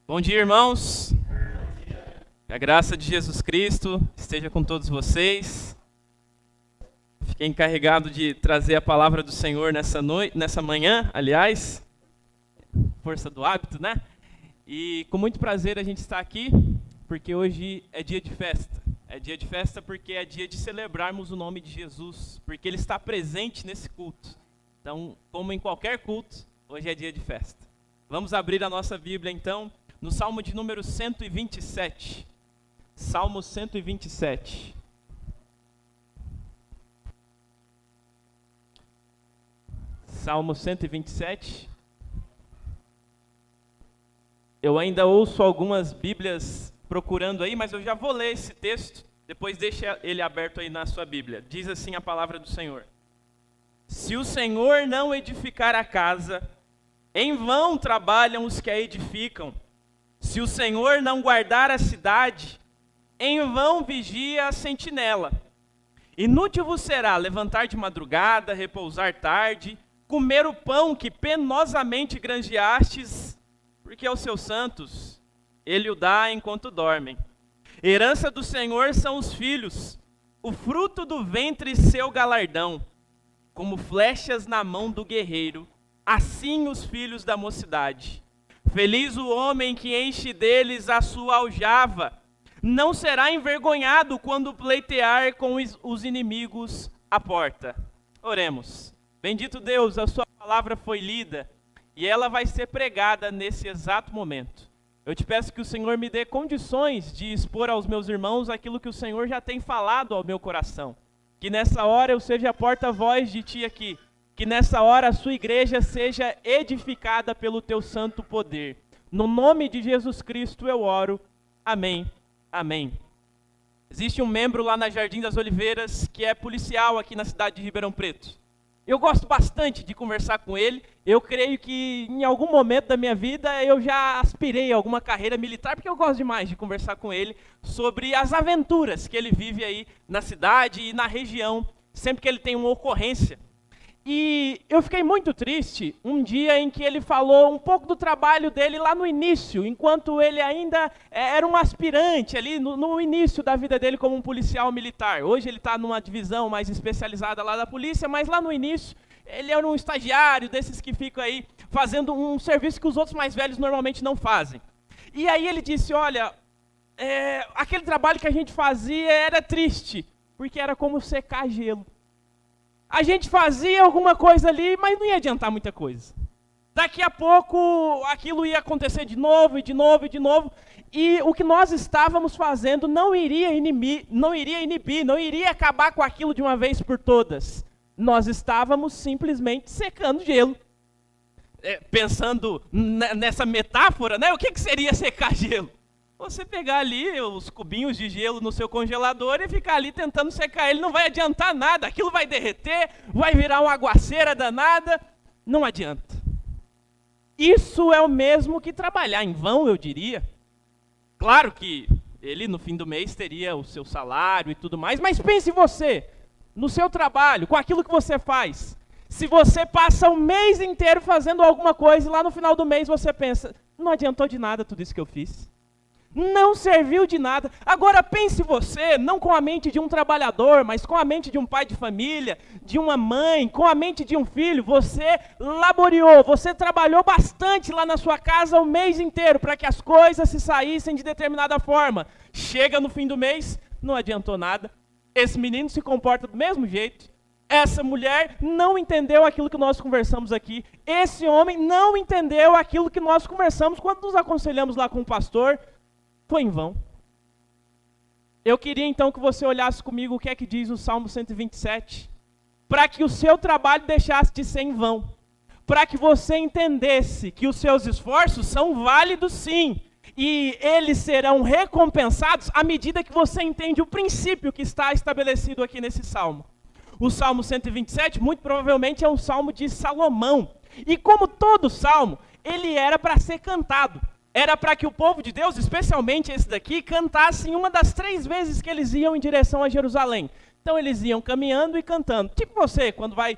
Bom dia, irmãos. Que a graça de Jesus Cristo esteja com todos vocês. Fiquei encarregado de trazer a palavra do Senhor nessa manhã, aliás, força do hábito, né? E com muito prazer a gente está aqui, porque hoje é dia de festa. É dia de festa porque é dia de celebrarmos o nome de Jesus, porque Ele está presente nesse culto. Então, como em qualquer culto, hoje é dia de festa. Vamos abrir a nossa Bíblia, então, no Salmo de número 127. Salmo 127. Salmo 127. Eu ainda ouço algumas Bíblias procurando aí, mas eu já vou ler esse texto, depois deixa ele aberto aí na sua Bíblia. Diz assim a palavra do Senhor: Se o Senhor não edificar a casa, em vão trabalham os que a edificam. Se o Senhor não guardar a cidade, em vão vigia a sentinela. Inútil vos será levantar de madrugada, repousar tarde, comer o pão que penosamente granjeastes, porque aos seus santos Ele o dá enquanto dormem. Herança do Senhor são os filhos, o fruto do ventre seu galardão. Como flechas na mão do guerreiro, assim os filhos da mocidade. Feliz o homem que enche deles a sua aljava. Não será envergonhado quando pleitear com os inimigos à porta. Oremos. Bendito Deus, a sua palavra foi lida e ela vai ser pregada nesse exato momento. Eu te peço que o Senhor me dê condições de expor aos meus irmãos aquilo que o Senhor já tem falado ao meu coração. Que nessa hora eu seja a porta-voz de ti aqui. Que nessa hora a sua igreja seja edificada pelo teu santo poder. No nome de Jesus Cristo eu oro. Amém. Amém. Existe um membro lá na Jardim das Oliveiras que é policial aqui na cidade de Ribeirão Preto. Eu gosto bastante de conversar com ele. Eu creio que em algum momento da minha vida eu já aspirei a alguma carreira militar, porque eu gosto demais de conversar com ele sobre as aventuras que ele vive aí na cidade e na região, sempre que ele tem uma ocorrência. E eu fiquei muito triste um dia em que ele falou um pouco do trabalho dele lá no início, enquanto ele ainda era um aspirante ali no início da vida dele como um policial militar. Hoje ele está numa divisão mais especializada lá da polícia, mas lá no início ele era um estagiário desses que ficam aí fazendo um serviço que os outros mais velhos normalmente não fazem. E aí ele disse, olha, aquele trabalho que a gente fazia era triste, porque era como secar gelo. A gente fazia alguma coisa ali, mas não ia adiantar muita coisa. Daqui a pouco aquilo ia acontecer de novo, e de novo, e de novo. E o que nós estávamos fazendo não iria inibir, não iria acabar com aquilo de uma vez por todas. Nós estávamos simplesmente secando gelo. Pensando nessa metáfora, né? O que seria secar gelo? Você pegar ali os cubinhos de gelo no seu congelador e ficar ali tentando secar ele, não vai adiantar nada. Aquilo vai derreter, vai virar uma aguaceira danada, não adianta. Isso é o mesmo que trabalhar em vão, eu diria. Claro que ele no fim do mês teria o seu salário e tudo mais, mas pense você, no seu trabalho, com aquilo que você faz. Se você passa o mês inteiro fazendo alguma coisa e lá no final do mês você pensa, não adiantou de nada tudo isso que eu fiz. Não serviu de nada. Agora pense você, não com a mente de um trabalhador, mas com a mente de um pai de família, de uma mãe, com a mente de um filho. Você laboreou, você trabalhou bastante lá na sua casa o mês inteiro para que as coisas se saíssem de determinada forma. Chega no fim do mês, não adiantou nada. Esse menino se comporta do mesmo jeito. Essa mulher não entendeu aquilo que nós conversamos aqui. Esse homem não entendeu aquilo que nós conversamos quando nos aconselhamos lá com o pastor. Foi em vão. Eu queria então que você olhasse comigo o que é que diz o Salmo 127, para que o seu trabalho deixasse de ser em vão, para que você entendesse que os seus esforços são válidos sim, e eles serão recompensados à medida que você entende o princípio que está estabelecido aqui nesse Salmo. O Salmo 127, muito provavelmente, é um Salmo de Salomão, e como todo Salmo, ele era para ser cantado. Era para que o povo de Deus, especialmente esse daqui, cantasse uma das 3 vezes que eles iam em direção a Jerusalém. Então eles iam caminhando e cantando. Tipo você, quando vai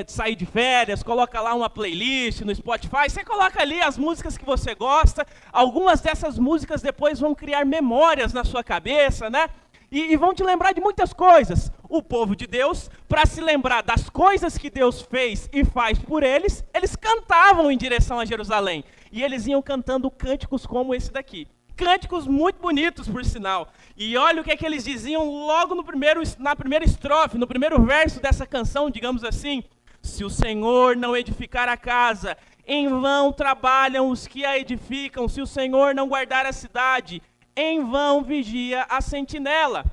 sair de férias, coloca lá uma playlist no Spotify, você coloca ali as músicas que você gosta. Algumas dessas músicas depois vão criar memórias na sua cabeça, né? E vão te lembrar de muitas coisas. O povo de Deus, para se lembrar das coisas que Deus fez e faz por eles, eles cantavam em direção a Jerusalém. E eles iam cantando cânticos como esse daqui. Cânticos muito bonitos, por sinal. E olha o que é que eles diziam logo na primeira estrofe, no primeiro verso dessa canção, digamos assim. Se o Senhor não edificar a casa, em vão trabalham os que a edificam. Se o Senhor não guardar a cidade, em vão vigia a sentinela.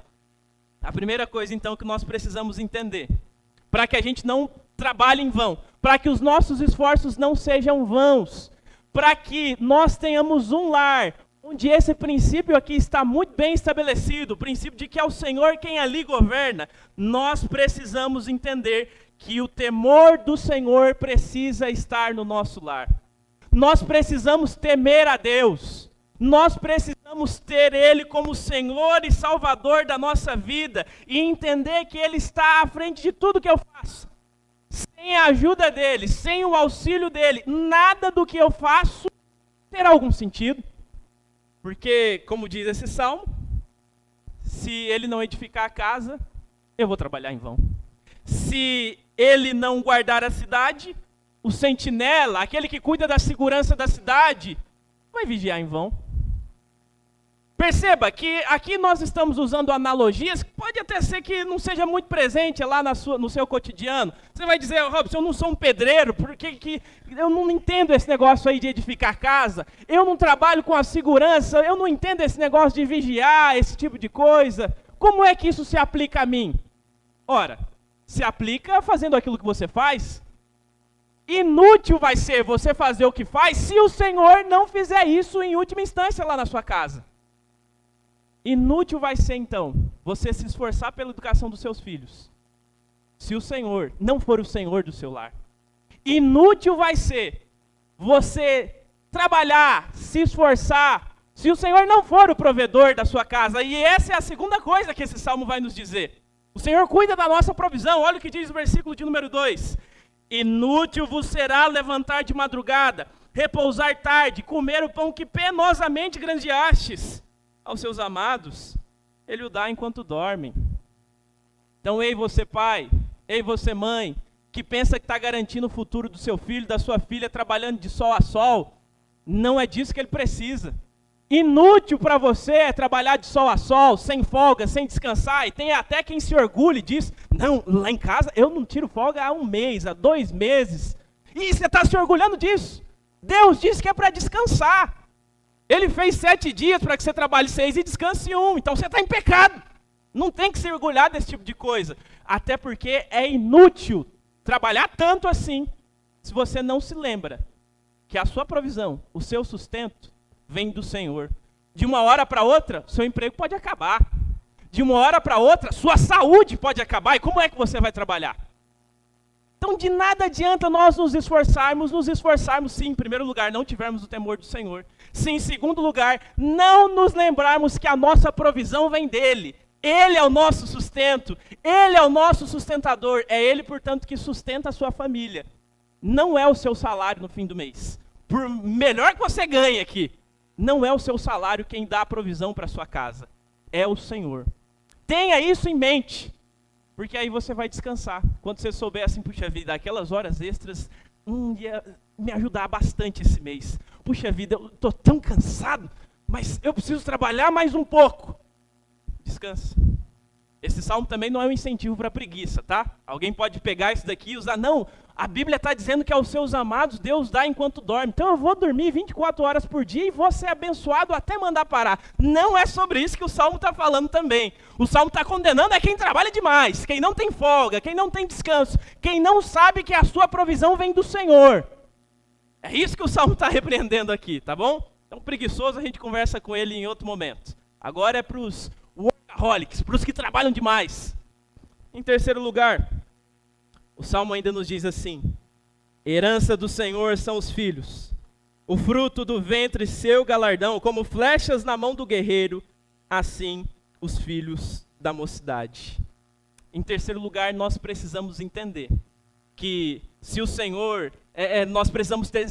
A primeira coisa, então, que nós precisamos entender, para que a gente não trabalhe em vão, para que os nossos esforços não sejam vãos, para que nós tenhamos um lar, onde esse princípio aqui está muito bem estabelecido, o princípio de que é o Senhor quem ali governa, nós precisamos entender que o temor do Senhor precisa estar no nosso lar. Nós precisamos temer a Deus. Nós precisamos ter Ele como Senhor e Salvador da nossa vida e entender que Ele está à frente de tudo que eu faço. Sem a ajuda dEle, sem o auxílio dEle, nada do que eu faço terá algum sentido. Porque, como diz esse salmo, se Ele não edificar a casa, eu vou trabalhar em vão. Se Ele não guardar a cidade, o sentinela, aquele que cuida da segurança da cidade, vai vigiar em vão. Perceba que aqui nós estamos usando analogias que pode até ser que não seja muito presente lá no seu cotidiano. Você vai dizer, Robson, eu não sou um pedreiro, porque eu não entendo esse negócio aí de edificar casa, eu não trabalho com a segurança, eu não entendo esse negócio de vigiar, esse tipo de coisa. Como é que isso se aplica a mim? Ora, se aplica fazendo aquilo que você faz. Inútil vai ser você fazer o que faz se o Senhor não fizer isso em última instância lá na sua casa. Inútil vai ser, então, você se esforçar pela educação dos seus filhos, se o Senhor não for o Senhor do seu lar. Inútil vai ser você trabalhar, se esforçar, se o Senhor não for o provedor da sua casa. E essa é a segunda coisa que esse salmo vai nos dizer. O Senhor cuida da nossa provisão. Olha o que diz o versículo de número 2. Inútil vos será levantar de madrugada, repousar tarde, comer o pão que penosamente granjeastes. Aos seus amados, Ele o dá enquanto dormem. Então, ei você pai, ei você mãe, que pensa que está garantindo o futuro do seu filho, da sua filha, trabalhando de sol a sol, não é disso que ele precisa. Inútil para você é trabalhar de sol a sol, sem folga, sem descansar, e tem até quem se orgulhe disso. Não, lá em casa eu não tiro folga há 1 mês, há 2 meses. E você está se orgulhando disso. Deus disse que é para descansar. Ele fez 7 dias para que você trabalhe 6 e descanse 1. Então você está em pecado. Não tem que se orgulhar desse tipo de coisa. Até porque é inútil trabalhar tanto assim, se você não se lembra que a sua provisão, o seu sustento, vem do Senhor. De uma hora para outra, seu emprego pode acabar. De uma hora para outra, sua saúde pode acabar. E como é que você vai trabalhar? Então, de nada adianta nós nos esforçarmos se em primeiro lugar não tivermos o temor do Senhor. Se em segundo lugar não nos lembrarmos que a nossa provisão vem dEle. Ele é o nosso sustento, Ele é o nosso sustentador. É Ele, portanto, que sustenta a sua família. Não é o seu salário no fim do mês. Por melhor que você ganhe aqui, não é o seu salário quem dá a provisão para a sua casa. É o Senhor. Tenha isso em mente. Porque aí você vai descansar. Quando você souber assim, puxa vida, aquelas horas extras ia me ajudar bastante esse mês. Puxa vida, eu estou tão cansado, mas eu preciso trabalhar mais um pouco. Descansa. Esse salmo também não é um incentivo para preguiça, tá? Alguém pode pegar isso daqui e usar. Não, a Bíblia está dizendo que aos seus amados Deus dá enquanto dorme. Então eu vou dormir 24 horas por dia e vou ser abençoado até mandar parar. Não é sobre isso que o salmo está falando também. O salmo está condenando é quem trabalha demais, quem não tem folga, quem não tem descanso, quem não sabe que a sua provisão vem do Senhor. É isso que o salmo está repreendendo aqui, tá bom? Então preguiçoso a gente conversa com ele em outro momento. Agora é para os workaholics, para os que trabalham demais. Em terceiro lugar, o salmo ainda nos diz assim: herança do Senhor são os filhos, o fruto do ventre seu galardão, como flechas na mão do guerreiro, assim os filhos da mocidade. Em terceiro lugar, nós precisamos entender que se o Senhor, nós precisamos ter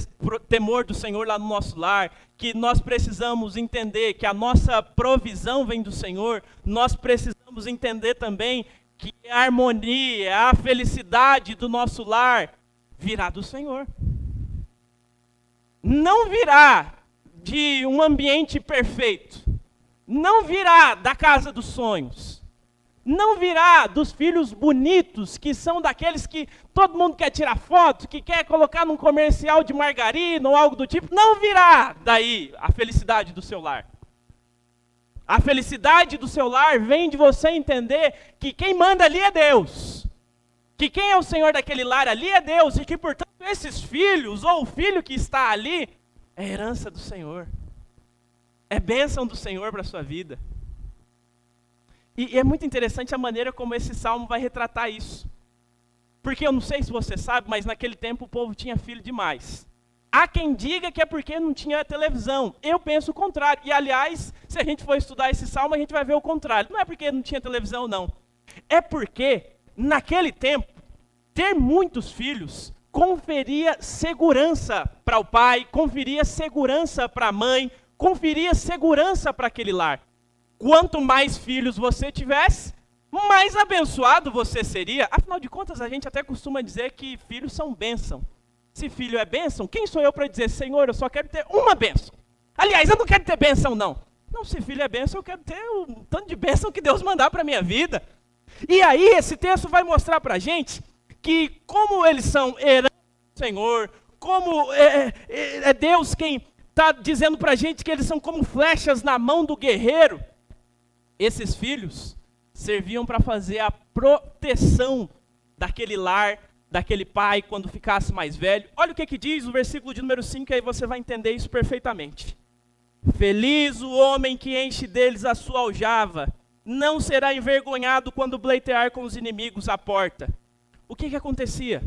temor do Senhor lá no nosso lar, que nós precisamos entender que a nossa provisão vem do Senhor, nós precisamos entender também que a harmonia, a felicidade do nosso lar virá do Senhor. Não virá de um ambiente perfeito, não virá da casa dos sonhos, não virá dos filhos bonitos, que são daqueles que todo mundo quer tirar foto, que quer colocar num comercial de margarina ou algo do tipo. Não virá daí a felicidade do seu lar. A felicidade do seu lar vem de você entender que quem manda ali é Deus. Que quem é o Senhor daquele lar ali é Deus. E que, portanto, esses filhos, ou o filho que está ali, é herança do Senhor. É bênção do Senhor para a sua vida. E é muito interessante a maneira como esse salmo vai retratar isso. Porque eu não sei se você sabe, mas naquele tempo o povo tinha filho demais. Há quem diga que é porque não tinha televisão. Eu penso o contrário. E, aliás, se a gente for estudar esse salmo, a gente vai ver o contrário. Não é porque não tinha televisão, não. É porque, naquele tempo, ter muitos filhos conferia segurança para o pai, conferia segurança para a mãe, conferia segurança para aquele lar. Quanto mais filhos você tivesse, mais abençoado você seria. Afinal de contas, a gente até costuma dizer que filhos são bênção. Se filho é bênção, quem sou eu para dizer, Senhor, eu só quero ter uma bênção? Aliás, eu não quero ter bênção, não. Não, se filho é bênção, eu quero ter um tanto de bênção que Deus mandar para a minha vida. E aí, esse texto vai mostrar para a gente que como eles são herança do Senhor, como é Deus quem está dizendo para a gente que eles são como flechas na mão do guerreiro, esses filhos serviam para fazer a proteção daquele lar, daquele pai, quando ficasse mais velho. Olha o que diz o versículo de número 5, aí você vai entender isso perfeitamente. Feliz o homem que enche deles a sua aljava, não será envergonhado quando pleitear com os inimigos à porta. O que acontecia?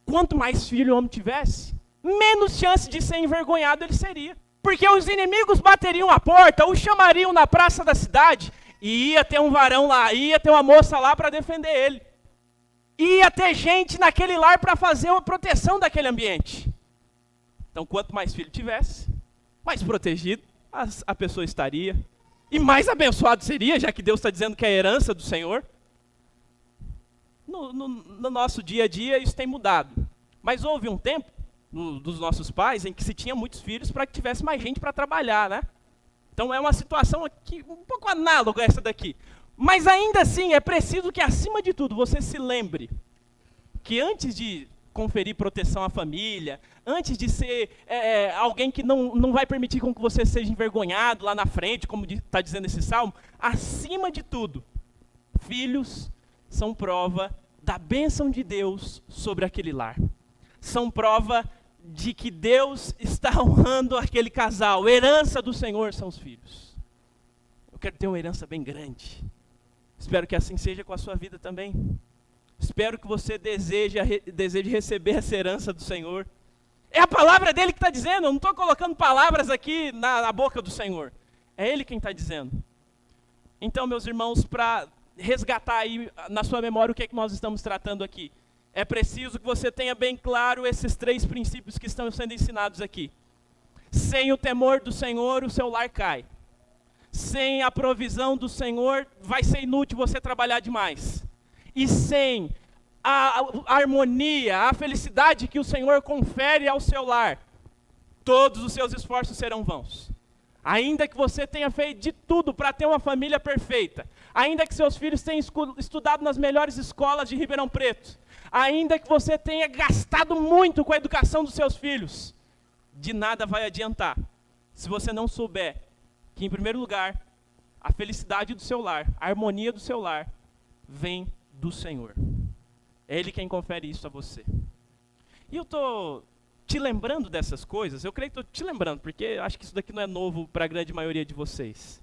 Quanto mais filho o homem tivesse, menos chance de ser envergonhado ele seria. Porque os inimigos bateriam a porta, o chamariam na praça da cidade, e ia ter um varão lá, ia ter uma moça lá para defender ele. Ia ter gente naquele lar para fazer uma proteção daquele ambiente. Então, quanto mais filho tivesse, mais protegido a pessoa estaria. E mais abençoado seria, já que Deus está dizendo que é a herança do Senhor. No nosso dia a dia isso tem mudado. Mas houve um tempo, dos nossos pais, em que se tinha muitos filhos para que tivesse mais gente para trabalhar, né? Então é uma situação aqui, um pouco análoga a essa daqui. Mas ainda assim, é preciso que, acima de tudo, você se lembre que antes de conferir proteção à família, antes de ser alguém que não vai permitir com que você seja envergonhado lá na frente, como está dizendo esse salmo, acima de tudo, filhos são prova da bênção de Deus sobre aquele lar. São prova de que Deus está honrando aquele casal. Herança do Senhor são os filhos. Eu quero ter uma herança bem grande. Espero que assim seja com a sua vida também. Espero que você deseje receber essa herança do Senhor. É a palavra dele que está dizendo. Eu não estou colocando palavras aqui na boca do Senhor. É ele quem está dizendo. Então, meus irmãos, para resgatar aí na sua memória o que é que nós estamos tratando aqui, é preciso que você tenha bem claro esses 3 princípios que estão sendo ensinados aqui. Sem o temor do Senhor, o seu lar cai. Sem a provisão do Senhor, vai ser inútil você trabalhar demais. E sem a harmonia, a felicidade que o Senhor confere ao seu lar, todos os seus esforços serão vãos. Ainda que você tenha feito de tudo para ter uma família perfeita, ainda que seus filhos tenham estudado nas melhores escolas de Ribeirão Preto, ainda que você tenha gastado muito com a educação dos seus filhos, de nada vai adiantar, se você não souber que, em primeiro lugar, a felicidade do seu lar, a harmonia do seu lar, vem do Senhor. É Ele quem confere isso a você. E eu estou te lembrando dessas coisas, eu creio que estou te lembrando, porque acho que isso daqui não é novo para a grande maioria de vocês.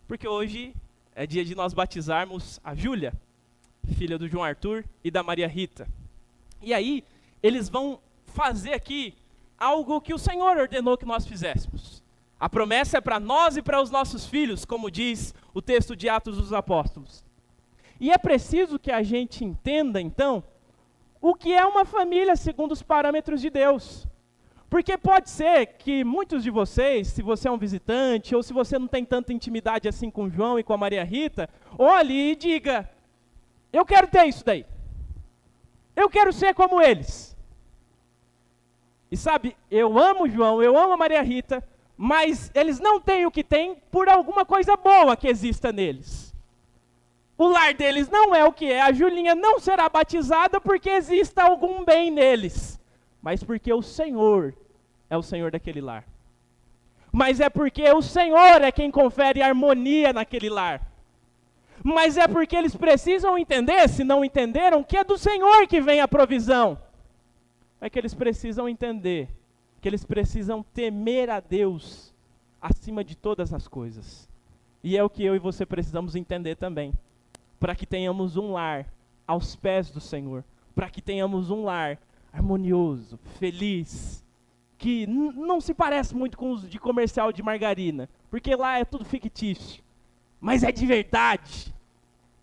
Porque hoje é dia de nós batizarmos a Júlia, filha do João Arthur e da Maria Rita. E aí, eles vão fazer aqui algo que o Senhor ordenou que nós fizéssemos. A promessa é para nós e para os nossos filhos, como diz o texto de Atos dos Apóstolos. E é preciso que a gente entenda, então, o que é uma família segundo os parâmetros de Deus. Porque pode ser que muitos de vocês, se você é um visitante, ou se você não tem tanta intimidade assim com o João e com a Maria Rita, olhe e diga, eu quero ter isso daí. Eu quero ser como eles. E sabe, eu amo o João, eu amo a Maria Rita, mas eles não têm o que têm por alguma coisa boa que exista neles. O lar deles não é o que é, a Julinha não será batizada porque exista algum bem neles, mas porque o Senhor é o Senhor daquele lar. Mas é porque o Senhor é quem confere harmonia naquele lar. Mas é porque eles precisam entender, se não entenderam, que é do Senhor que vem a provisão. É que eles precisam entender que eles precisam temer a Deus acima de todas as coisas. E é o que eu e você precisamos entender também. Para que tenhamos um lar aos pés do Senhor. Para que tenhamos um lar harmonioso, feliz, que não se parece muito com os de comercial de margarina, porque lá é tudo fictício, mas é de verdade,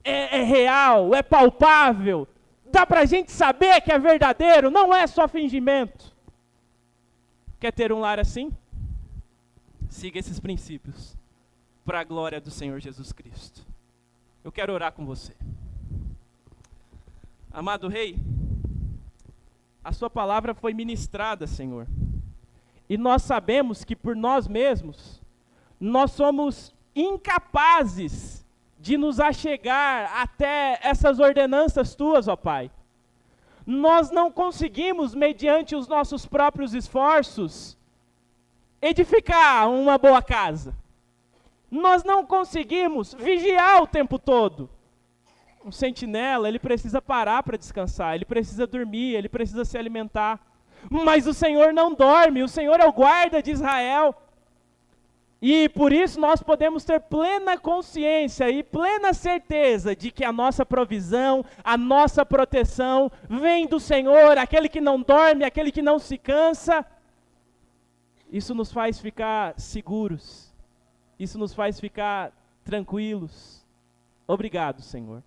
é real, é palpável, dá pra gente saber que é verdadeiro, não é só fingimento. Quer ter um lar assim? Siga esses princípios, para a glória do Senhor Jesus Cristo. Eu quero orar com você. Amado Rei, a sua palavra foi ministrada, Senhor. E nós sabemos que por nós mesmos, nós somos incapazes de nos achegar até essas ordenanças tuas, ó Pai. Nós não conseguimos, mediante os nossos próprios esforços, edificar uma boa casa. Nós não conseguimos vigiar o tempo todo. Um sentinela, ele precisa parar para descansar, ele precisa dormir, ele precisa se alimentar. Mas o Senhor não dorme, o Senhor é o guarda de Israel. E por isso nós podemos ter plena consciência e plena certeza de que a nossa provisão, a nossa proteção vem do Senhor, aquele que não dorme, aquele que não se cansa. Isso nos faz ficar seguros, isso nos faz ficar tranquilos. Obrigado, Senhor,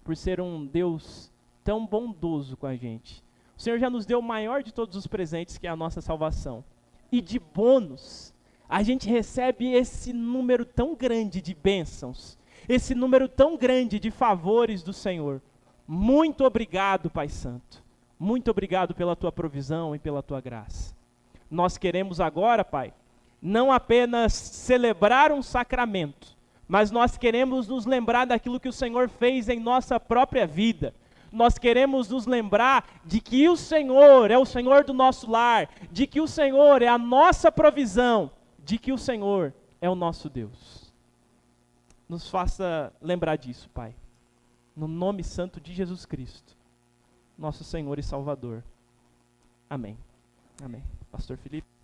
por ser um Deus tão bondoso com a gente. O Senhor já nos deu o maior de todos os presentes, que é a nossa salvação. E de bônus, a gente recebe esse número tão grande de bênçãos, esse número tão grande de favores do Senhor. Muito obrigado, Pai Santo. Muito obrigado pela tua provisão e pela tua graça. Nós queremos agora, Pai, não apenas celebrar um sacramento, mas nós queremos nos lembrar daquilo que o Senhor fez em nossa própria vida. Nós queremos nos lembrar de que o Senhor é o Senhor do nosso lar, de que o Senhor é a nossa provisão, de que o Senhor é o nosso Deus. Nos faça lembrar disso, Pai. No nome santo de Jesus Cristo, nosso Senhor e Salvador. Amém. Amém. Pastor Felipe.